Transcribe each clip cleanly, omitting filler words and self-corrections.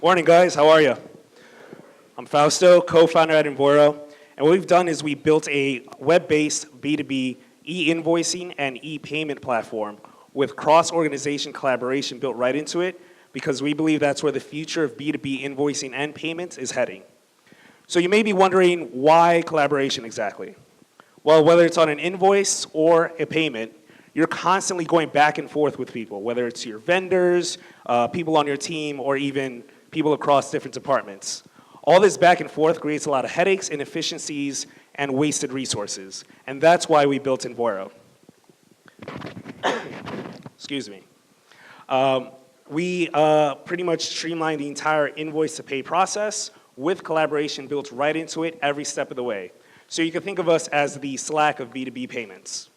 Morning, guys. How are you? I'm Fausto, co-founder at Invoira. And what we've done is we built a web-based B2B e-invoicing and e-payment platform with cross-organization collaboration built right into it because we believe that's where the future of B2B invoicing and payments is heading. So you may be wondering why collaboration exactly? Well, whether it's on an invoice or a payment, you're constantly going back and forth with people, whether it's your vendors, people on your team, or even people across different departments. All this back and forth creates a lot of headaches, inefficiencies, and wasted resources. And that's why we built Invoira. Excuse me. We pretty much streamlined the entire invoice to pay process with collaboration built right into it every step of the way. So you can think of us as the Slack of B2B payments.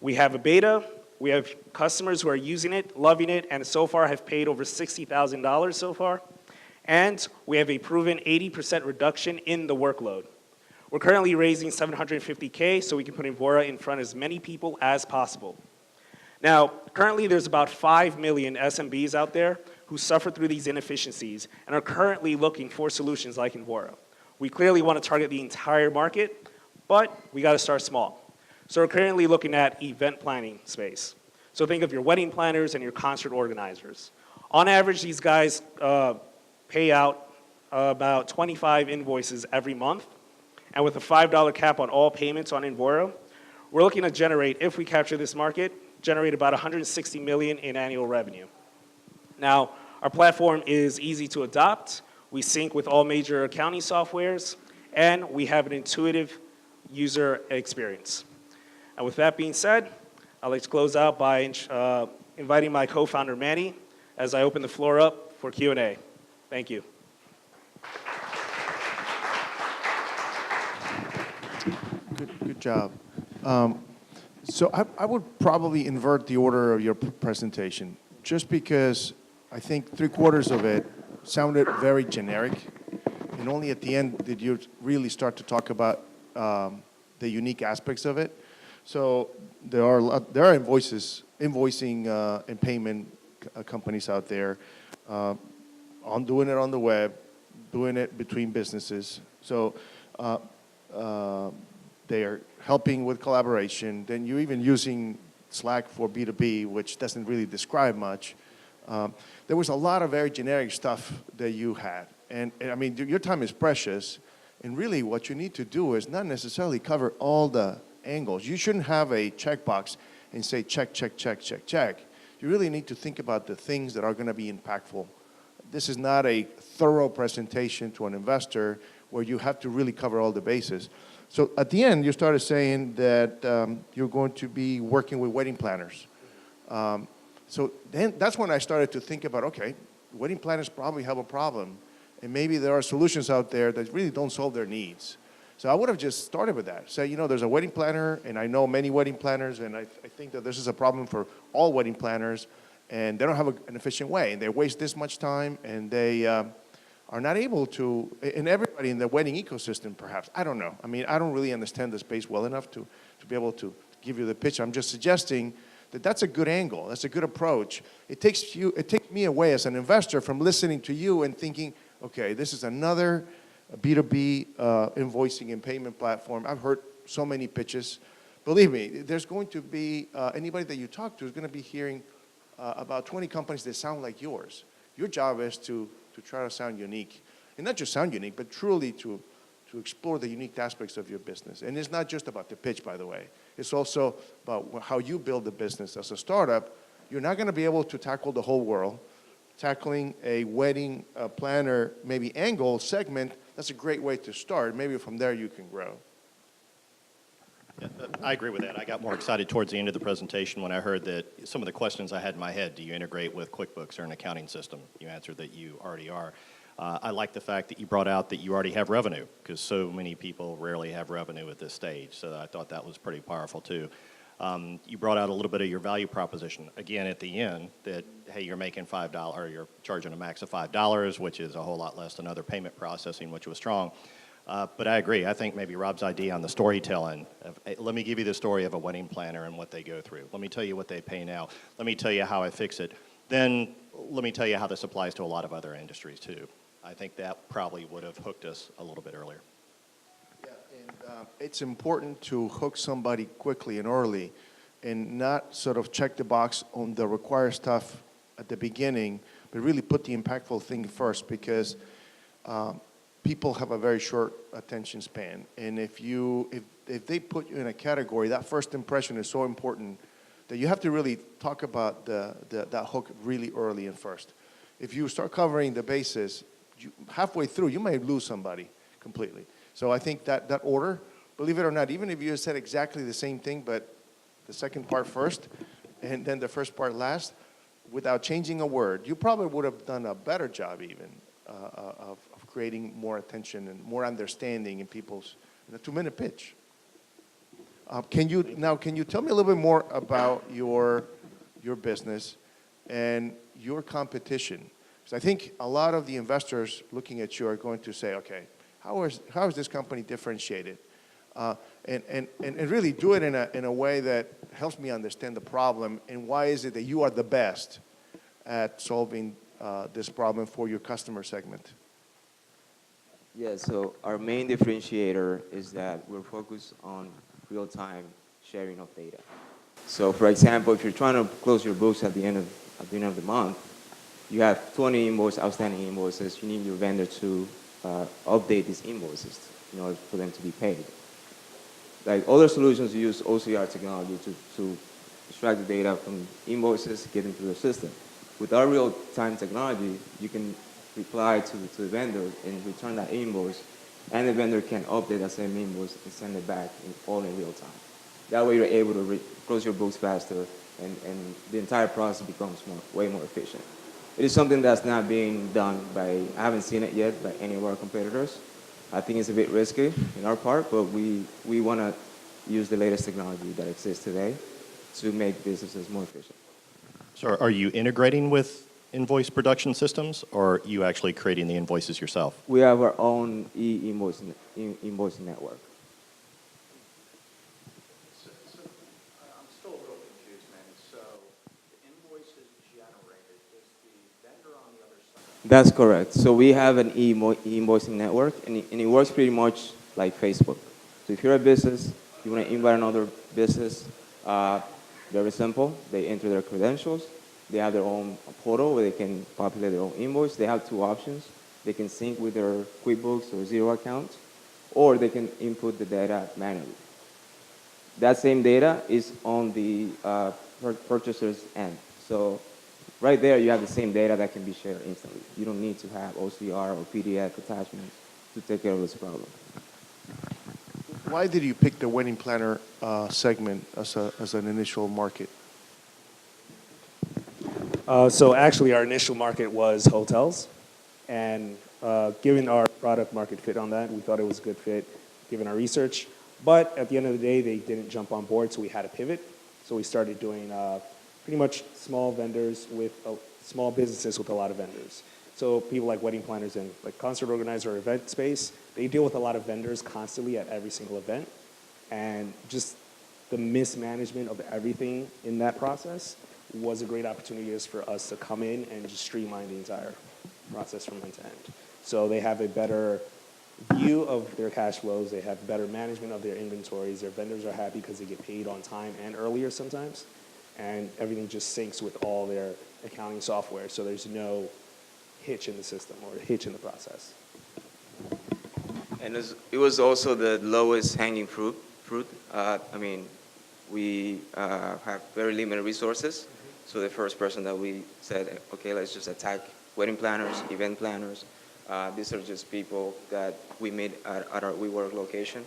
We have a beta, we have customers who are using it, loving it, and so far have paid over $60,000 so far. And we have a proven 80% reduction in the workload. We're currently raising $750K so we can put Invoira in front of as many people as possible. Now, currently there's about 5 million SMBs out there who suffer through these inefficiencies and are currently looking for solutions like Invoira. We clearly want to target the entire market, but we got to start small. So we're currently looking at event planning space. So think of your wedding planners and your concert organizers. On average, these guys pay out about 25 invoices every month. And with a $5 cap on all payments on Invoira, we're looking to generate, if we capture this market, generate about $160 million in annual revenue. Now, our platform is easy to adopt. We sync with all major accounting softwares, and we have an intuitive user experience. And with that being said, I'd like to close out by inviting my co-founder, Manny, as I open the floor up for Q&A. Thank you. Good job. So I would probably invert the order of your presentation, just because I think 3/4 of it sounded very generic, and only at the end did you really start to talk about the unique aspects of it. So there are invoicing and payment companies out there on doing it on the web, doing it between businesses. So they are helping with collaboration. Then you're even using Slack for B2B, which doesn't really describe much. There was a lot of very generic stuff that you had. And I mean, your time is precious. And really what you need to do is not necessarily cover all the angles. You shouldn't have a checkbox and say check, check, check, check, check. You really need to think about the things that are going to be impactful. This is not a thorough presentation to an investor where you have to really cover all the bases. So at the end, you started saying that you're going to be working with wedding planners. So then that's when I started to think about, okay, wedding planners probably have a problem, and maybe there are solutions out there that really don't solve their needs. So I would have just started with that. Say, you know, there's a wedding planner, and I know many wedding planners, and I think that this is a problem for all wedding planners, and they don't have an efficient way, and they waste this much time, and they are not able to, and everybody in the wedding ecosystem perhaps, I don't know. I mean, I don't really understand the space well enough to be able to give you the pitch. I'm just suggesting that that's a good angle, that's a good approach. It takes me away as an investor from listening to you and thinking, okay, this is another B2B invoicing and payment platform. I've heard so many pitches. Believe me, there's going to be, anybody that you talk to is going to be hearing about 20 companies that sound like yours. Your job is to try to sound unique. And not just sound unique, but truly to explore the unique aspects of your business. And it's not just about the pitch, by the way. It's also about how you build the business. As a startup, you're not going to be able to tackle the whole world. Tackling a wedding planner, maybe angle, segment, that's a great way to start. Maybe from there you can grow. Yeah, I agree with that. I got more excited towards the end of the presentation when I heard that some of the questions I had in my head, do you integrate with QuickBooks or an accounting system? You answered that you already are. I like the fact that you brought out that you already have revenue, because so many people rarely have revenue at this stage. So I thought that was pretty powerful too. You brought out a little bit of your value proposition. Again, at the end, that, hey, you're making $5, or you're charging a max of $5, which is a whole lot less than other payment processing, which was strong. But I agree. I think maybe Rob's idea on the storytelling. Let me give you the story of a wedding planner and what they go through. Let me tell you what they pay now. Let me tell you how I fix it. then let me tell you how this applies to a lot of other industries too. I think that probably would have hooked us a little bit earlier. Yeah, and it's important to hook somebody quickly and early and not sort of check the box on the required stuff at the beginning, but really put the impactful thing first, because people have a very short attention span. And if they put you in a category, that first impression is so important that you have to really talk about that hook really early and first. If you start covering the bases, halfway through, you may lose somebody completely. So I think that order, believe it or not, even if you said exactly the same thing, but the second part first, and then the first part last, without changing a word, you probably would have done a better job even of creating more attention and more understanding in people's 2-minute pitch. Can you tell me a little bit more about your business and your competition? Because I think a lot of the investors looking at you are going to say, okay, how is this company differentiated? And really do it in a way that helps me understand the problem, and why is it that you are the best at solving this problem for your customer segment? Yeah, so our main differentiator is that we're focused on real-time sharing of data. So for example, if you're trying to close your books at the end of the month, you have 20 outstanding invoices, you need your vendor to update these invoices in order for them to be paid. Like other solutions use OCR technology to extract the data from invoices, get into the system. With our real-time technology, you can reply to the vendor and return that invoice, and the vendor can update that same invoice and send it back all in real time. That way you're able to close your books faster, and the entire process becomes way more efficient. It is something that's not being done I haven't seen it yet by any of our competitors. I think it's a bit risky in our part, but we want to use the latest technology that exists today to make businesses more efficient. So are you integrating with invoice production systems, or are you actually creating the invoices yourself? We have our own e-invoicing network. I'm still a little confused, man. So the invoice is generated. Is the vendor on the other side? That's correct. So we have an e-invoicing network, and it works pretty much like Facebook. So if you're a business, you want to invite another business, very simple. They enter their credentials. They have their own portal where they can populate their own invoice. They have two options. They can sync with their QuickBooks or Xero account, or they can input the data manually. That same data is on the purchaser's end. So right there, you have the same data that can be shared instantly. You don't need to have OCR or PDF attachments to take care of this problem. Why did you pick the wedding planner segment as an initial market? So actually, our initial market was hotels, and given our product market fit on that, we thought it was a good fit given our research. But at the end of the day, they didn't jump on board, so we had to pivot. So we started doing pretty much small vendors with small businesses with a lot of vendors. So people like wedding planners and like concert organizer or event space, they deal with a lot of vendors constantly at every single event, and just the mismanagement of everything in that process was a great opportunity for us to come in and just streamline the entire process from end to end. So they have a better view of their cash flows, they have better management of their inventories, their vendors are happy because they get paid on time and earlier sometimes, and everything just syncs with all their accounting software, so there's no hitch in the system or hitch in the process. And it was also the lowest hanging fruit. We have very limited resources. So the first person that we said, okay, let's just attack wedding planners, event planners. These are just people that we meet at our WeWork location,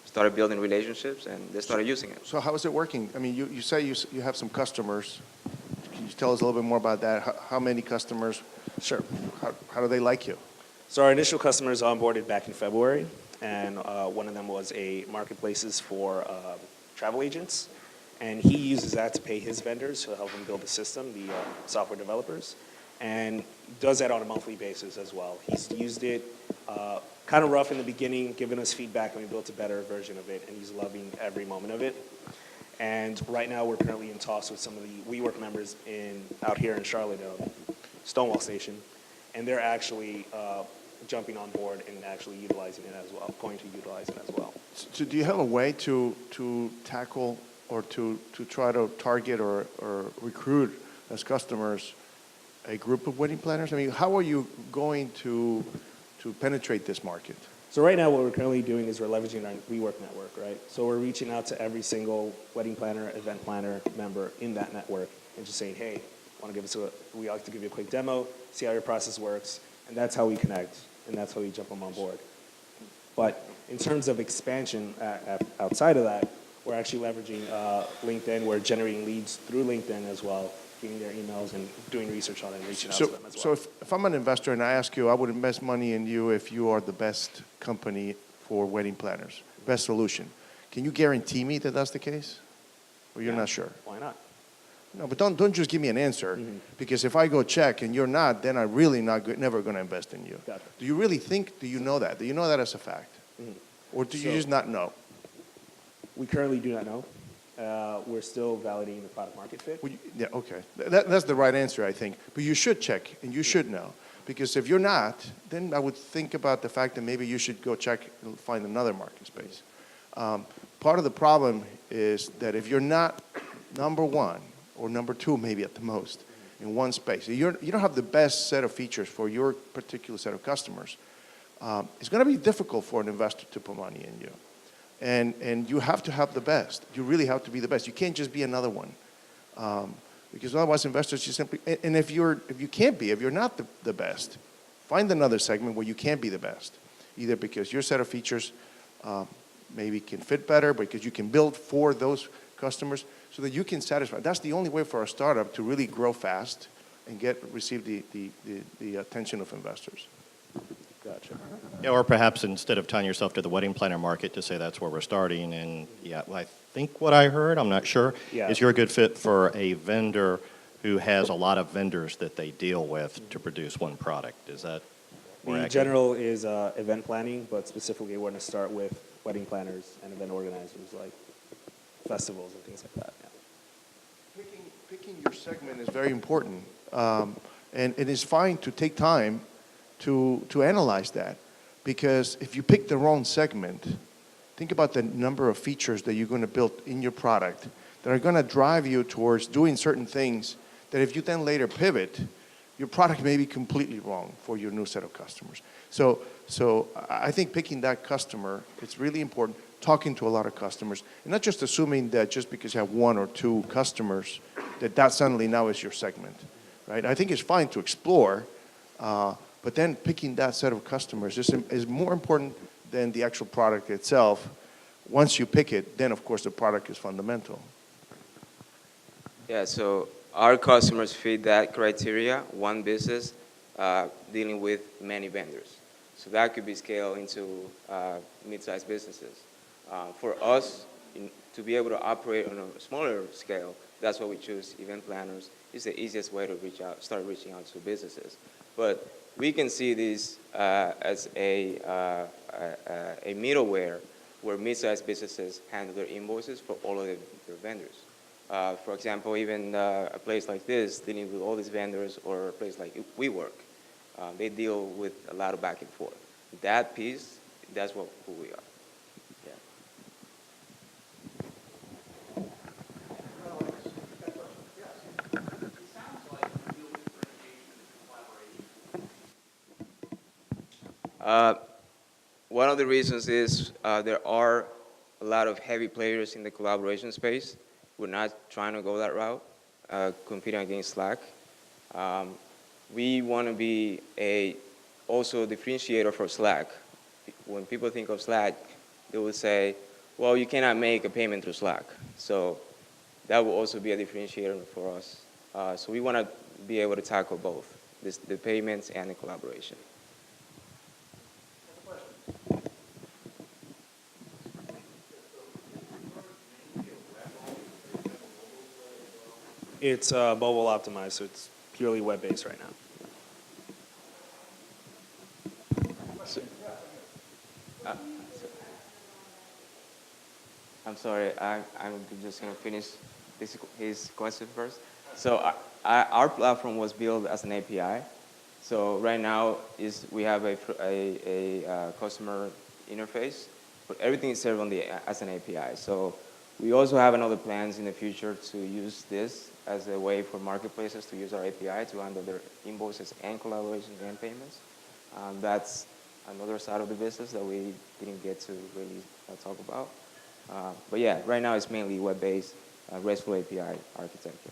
started building relationships, and they started using it. So how is it working? I mean, you say you have some customers. Can you tell us a little bit more about that? How many customers? Sure. How do they like you? So our initial customers onboarded back in February, and one of them was a marketplaces for travel agents, and he uses that to pay his vendors to help him build the system, the software developers, and does that on a monthly basis as well. He's used it kind of rough in the beginning, giving us feedback, and we built a better version of it, and he's loving every moment of it. And right now, we're currently in talks with some of the WeWork members out here in Charlotte, Stonewall Station, and they're actually jumping on board and actually utilizing it as well, going to utilize it as well. So do you have a way to tackle or to try to target or recruit as customers a group of wedding planners? I mean, how are you going to penetrate this market? So right now, what we're currently doing is we're leveraging our WeWork network, right? So we're reaching out to every single wedding planner, event planner member in that network and just saying, hey, we like to give you a quick demo, see how your process works, and that's how we connect, and that's how we jump them on board. But in terms of expansion outside of that, we're actually leveraging LinkedIn. We're generating leads through LinkedIn as well, getting their emails and doing research on it and reaching out to them as well. So if I'm an investor and I ask you, I would invest money in you if you are the best company for wedding planners, best solution. Can you guarantee me that that's the case? Or you're not sure? Why not? No, but don't just give me an answer, because if I go check and you're not, then I'm really never going to invest in you. Gotcha. Do you really think, do you know that? Do you know that as a fact? Or do you just not know? We currently do not know. We're still validating the product market fit. Well, yeah, okay. That's the right answer, I think. But you should check, and you should know. Because if you're not, then I would think about the fact that maybe you should go check and find another market space. Part of the problem is that if you're not number one, or number two maybe at the most, in one space, you don't have the best set of features for your particular set of customers, it's going to be difficult for an investor to put money in you. And you have to have the best. You really have to be the best. You can't just be another one. Because otherwise investors just simply, and if you're not the best, find another segment where you can be the best. Either because your set of features maybe can fit better, because you can build for those customers so that you can satisfy. That's the only way for a startup to really grow fast and receive the attention of investors. Gotcha. Yeah, or perhaps instead of tying yourself to the wedding planner market, to say that's where we're starting. And yeah, well, I think what I heard, I'm not sure, is you're a good fit for a vendor who has a lot of vendors that they deal with to produce one product. Is that more The accurate? general is event planning, but specifically we're going to start with wedding planners and event organizers like festivals and things like that. Yeah. Picking your segment is very important. And it is fine to take time to analyze that. Because if you pick the wrong segment, think about the number of features that you're going to build in your product that are going to drive you towards doing certain things that if you then later pivot, your product may be completely wrong for your new set of customers. So I think picking that customer, it's really important, talking to a lot of customers, and not just assuming that just because you have one or two customers, that suddenly now is your segment, right? I think it's fine to explore, but then picking that set of customers is more important than the actual product itself. Once you pick it, then of course the product is fundamental. Yeah, so our customers fit that criteria, one business dealing with many vendors. So that could be scaled into mid-sized businesses. For us, to be able to operate on a smaller scale, that's why we choose event planners. It's the easiest way to start reaching out to businesses. But we can see this as a middleware where mid-sized businesses handle their invoices for all of their vendors. For example, even a place like this, dealing with all these vendors, or a place like WeWork, they deal with a lot of back and forth. That piece, that's who we are. Yeah. One of the reasons is there are a lot of heavy players in the collaboration space. We're not trying to go that route, competing against Slack. We want to be also a differentiator for Slack. When people think of Slack, they will say, well, you cannot make a payment through Slack. So that will also be a differentiator for us. So we want to be able to tackle both, the payments and the collaboration. It's mobile optimized, so it's purely web-based right now. I'm sorry, I'm just going to finish his question first. So our platform was built as an API. So right now we have a customer interface, but everything is served as an API. So we also have another plans in the future to use this as a way for marketplaces to use our API to handle their invoices and collaborations and payments. That's another side of the business that we didn't get to really talk about. But yeah, right now it's mainly web-based, RESTful API architecture.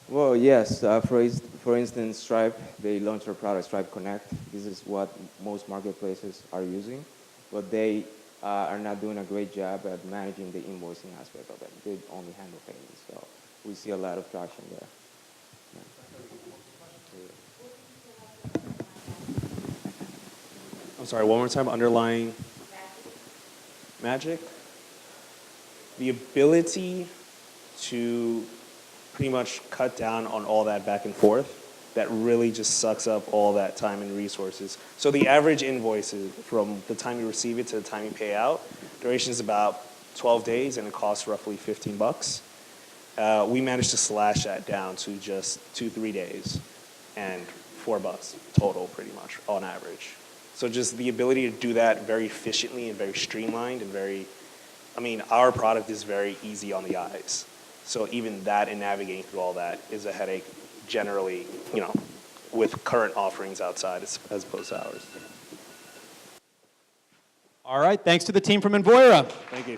Well, yes. For instance, Stripe, they launched their product, Stripe Connect. This is what most marketplaces are using, but they are not doing a great job at managing the invoicing aspect of it. They only handle payments, so we see a lot of traction there. I'm sorry, one more time, underlying magic? The ability to pretty much cut down on all that back and forth that really just sucks up all that time and resources. So the average invoice is from the time you receive it to the time you pay out, duration is about 12 days and it costs roughly 15 bucks. We managed to slash that down to just 2-3 days and $4 total pretty much on average. So just the ability to do that very efficiently and very streamlined and our product is very easy on the eyes. So even that and navigating through all that is a headache generally, with current offerings outside as opposed to ours. All right, thanks to the team from Invoira. Thank you.